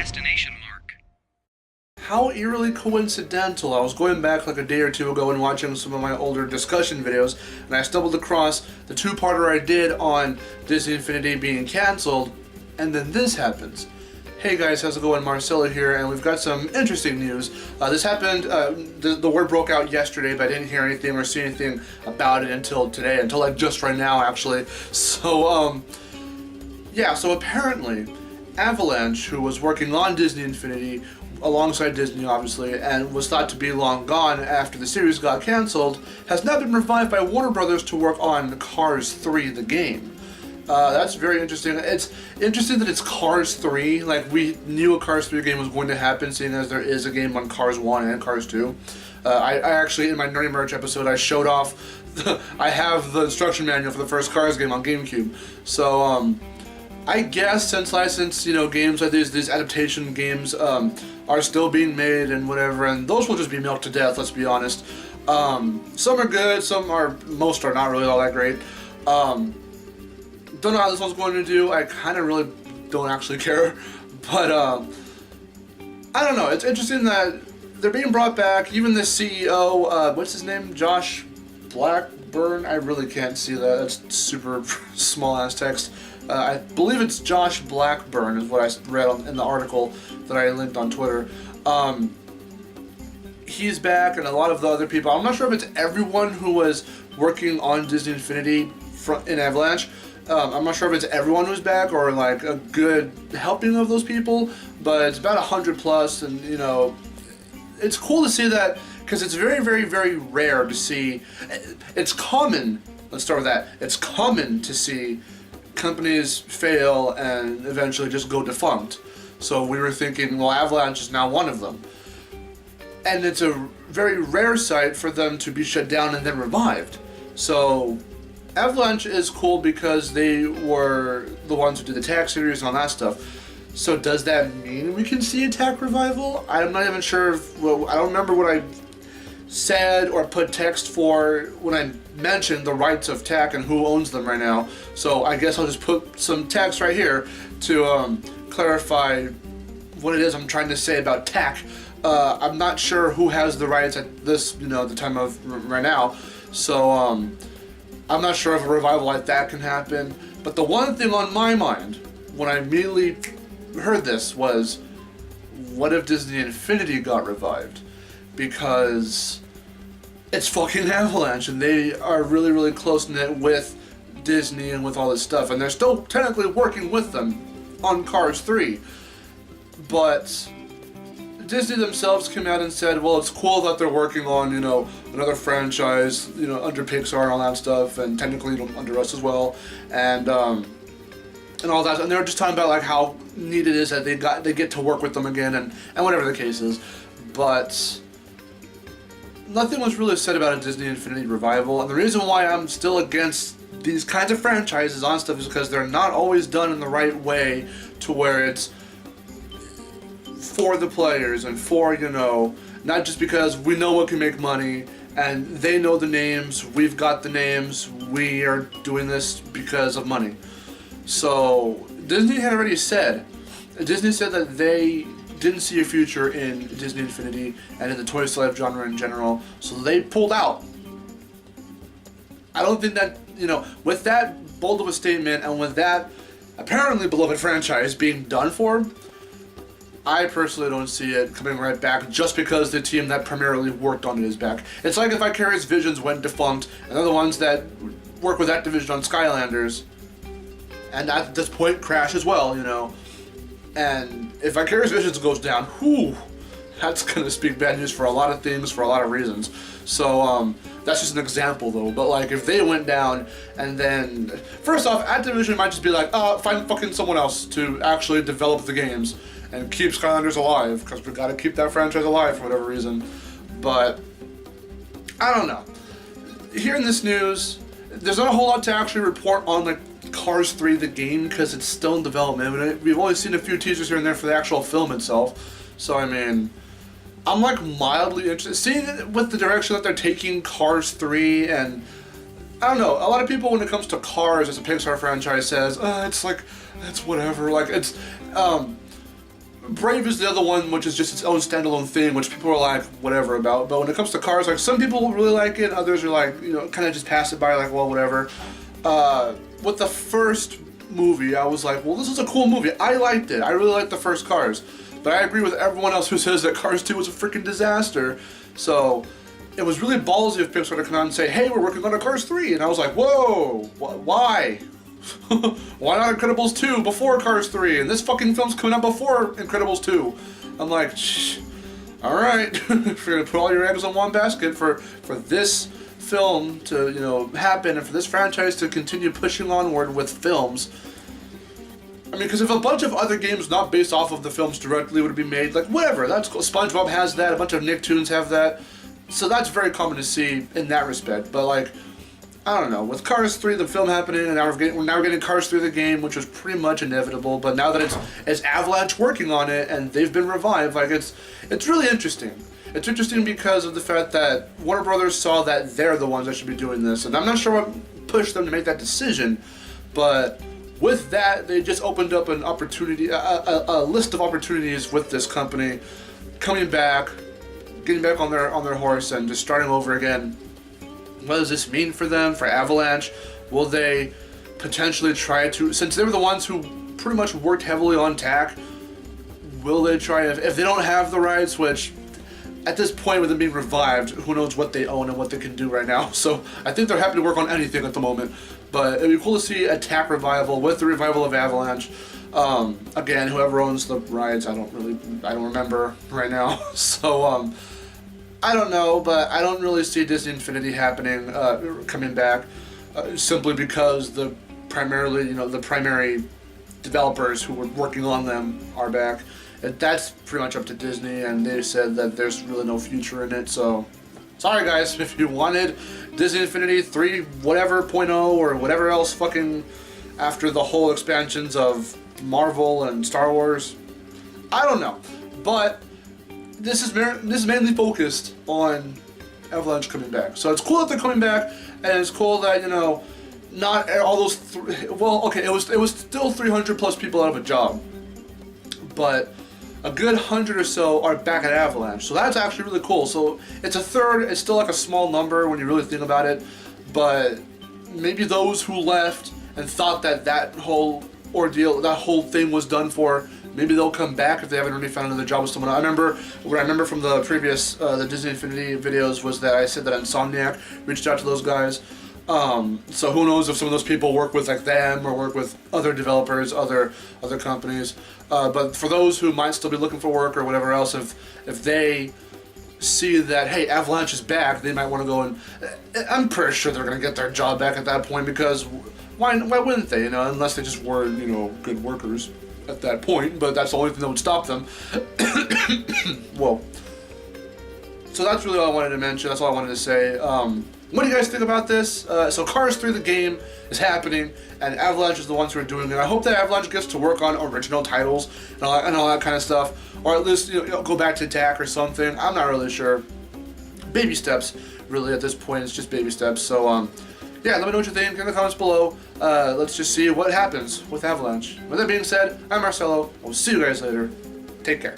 destination mark. How eerily coincidental. I was going back like a day or two ago and watching some of my older discussion videos, and I stumbled across the two-parter I did on Disney Infinity being cancelled, and then this happens. Hey guys, how's it going? Marcelo here, and we've got some interesting news. This happened, the word broke out yesterday, but I didn't hear anything or see anything about it until today, until like just right now actually. So, yeah, so apparently Avalanche, who was working on Disney Infinity, alongside Disney obviously, and was thought to be long gone after the series got cancelled, has now been revived by Warner Brothers to work on Cars 3, the game. That's very interesting. It's interesting that it's Cars 3. Like, we knew a Cars 3 game was going to happen, seeing as there is a game on Cars 1 and Cars 2. I actually, in my Nerdy Merch episode, I showed off, I have the instruction manual for the first Cars game on GameCube. So, I guess since licensed, games like these adaptation games are still being made and whatever, and those will just be milked to death, let's be honest. Some are good, most are not really all that great. Don't know how this one's going to do. I kind of really don't actually care, but I don't know. It's interesting that they're being brought back. Even the CEO, what's his name? Josh Blackburn? I really can't see that. That's super small ass text. I believe it's Josh Blackburn is what I read in the article that I linked on Twitter. He's back, and a lot of the other people. I'm not sure if it's everyone who was working on Disney Infinity in Avalanche. I'm not sure if it's everyone who's back or like a good helping of those people, but it's about 100 plus, and it's cool to see that because it's very, very, very rare to see. It's common. Let's start with that. It's common to see companies fail and eventually just go defunct. So we were thinking, well, Avalanche is now one of them. And it's a very rare sight for them to be shut down and then revived. So Avalanche is cool because they were the ones who did the Attack series and all that stuff. So does that mean we can see Attack revival? I'm not even sure I don't remember what I said or put text for when I mentioned the rights of TAC and who owns them right now. So I guess I'll just put some text right here to clarify what it is I'm trying to say about TAC. I'm not sure who has the rights at this, the time of right now. So I'm not sure if a revival like that can happen. But the one thing on my mind when I immediately heard this was, what if Disney Infinity got revived? Because it's fucking Avalanche, and they are really, really close-knit with Disney and with all this stuff, and they're still technically working with them on Cars 3. But Disney themselves came out and said, well, it's cool that they're working on, another franchise, under Pixar and all that stuff, and technically under us as well, and all that, and they were just talking about like how neat it is that they get to work with them again, and whatever the case is. But nothing was really said about a Disney Infinity revival, and the reason why I'm still against these kinds of franchises on stuff is because they're not always done in the right way to where it's for the players and for, not just because we know what can make money and they know the names, we've got the names, we are doing this because of money. So Disney had already said, that they didn't see a future in Disney Infinity and in the toy celeb genre in general, so they pulled out. I don't think that, with that bold of a statement and with that apparently beloved franchise being done for, I personally don't see it coming right back just because the team that primarily worked on it is back. It's like if Vicarious Visions went defunct and they're the ones that work with that division on Skylanders, and at this point Crash as well, And if Vicarious Visions goes down, that's going to speak bad news for a lot of things, for a lot of reasons. So, that's just an example though. But like, if they went down and then, first off, Activision might just be like, find fucking someone else to actually develop the games and keep Skylanders alive, because we got to keep that franchise alive for whatever reason. But, I don't know. Hearing this news, there's not a whole lot to actually report on like Cars 3, the game, because it's still in development. I mean, we've only seen a few teasers here and there for the actual film itself. So, I mean, I'm like mildly interested. Seeing with the direction that they're taking Cars 3, and I don't know, a lot of people when it comes to Cars as a Pixar franchise says, it's like, it's whatever. Like, it's, Brave is the other one, which is just its own standalone thing, which people are like, whatever about. But when it comes to Cars, like, some people really like it, others are like, you know, kind of just pass it by, like, well, whatever. With the first movie, I was like, well, this is a cool movie. I liked it. I really liked the first Cars. But I agree with everyone else who says that Cars 2 was a freaking disaster. So it was really ballsy of Pixar to come out and say, hey, we're working on a Cars 3. And I was like, whoa, why? Why not Incredibles 2 before Cars 3? And this fucking film's coming out before Incredibles 2. I'm like, shh, alright, if you're gonna put all your eggs in one basket for this film to, you know, happen, and for this franchise to continue pushing onward with films. I mean, because if a bunch of other games not based off of the films directly would be made, like, whatever, that's cool. SpongeBob has that, a bunch of Nicktoons have that, so that's very common to see in that respect. But, like, I don't know, with Cars 3, the film happening, and now we're getting Cars 3 the game, which was pretty much inevitable, but now that it's Avalanche working on it, and they've been revived, like, it's really interesting. It's interesting because of the fact that Warner Brothers saw that they're the ones that should be doing this, and I'm not sure what pushed them to make that decision, but with that, they just opened up an opportunity, a list of opportunities with this company, coming back, getting back on their horse, and just starting over again. What does this mean for them, for Avalanche? Will they potentially try to, since they were the ones who pretty much worked heavily on TAC, will they try, if they don't have the rights, which at this point with them being revived, who knows what they own and what they can do right now. So I think they're happy to work on anything at the moment. But it'd be cool to see a TAC revival with the revival of Avalanche. Again, whoever owns the rights, I don't remember right now. So, I don't know, but I don't really see Disney Infinity happening, coming back, simply because the primary developers who were working on them are back. And that's pretty much up to Disney, and they said that there's really no future in it, so sorry guys, if you wanted Disney Infinity 3 whatever .0 or whatever else fucking after the whole expansions of Marvel and Star Wars, I don't know, but this is mainly focused on Avalanche coming back. So it's cool that they're coming back, and it's cool that, you know, not all those well, okay, it was still 300 plus people out of a job, but a good 100 or so are back at Avalanche, so that's actually really cool. So it's a third, it's still like a small number when you really think about it, but maybe those who left and thought that whole ordeal, that whole thing was done for, maybe they'll come back if they haven't already found another job with someone. What I remember from the previous, the Disney Infinity videos was that I said that Insomniac reached out to those guys. So who knows if some of those people work with like them or work with other developers, other companies. But for those who might still be looking for work or whatever else, if they see that, hey, Avalanche is back, they might want to go and I'm pretty sure they're going to get their job back at that point, because why wouldn't they, you know, unless they just were, you know, good workers at that point, but that's the only thing that would stop them. Well, so that's really all I wanted to mention, that's all I wanted to say. What do you guys think about this? So Cars 3 the game is happening, and Avalanche is the ones who are doing it. I hope that Avalanche gets to work on original titles and all that kind of stuff, or at least, you know, go back to TAC or something. I'm not really sure. Baby steps, really, at this point. It's just baby steps. So, yeah, let me know what you think in the comments below. Let's just see what happens with Avalanche. With that being said, I'm Marcelo. I'll see you guys later. Take care.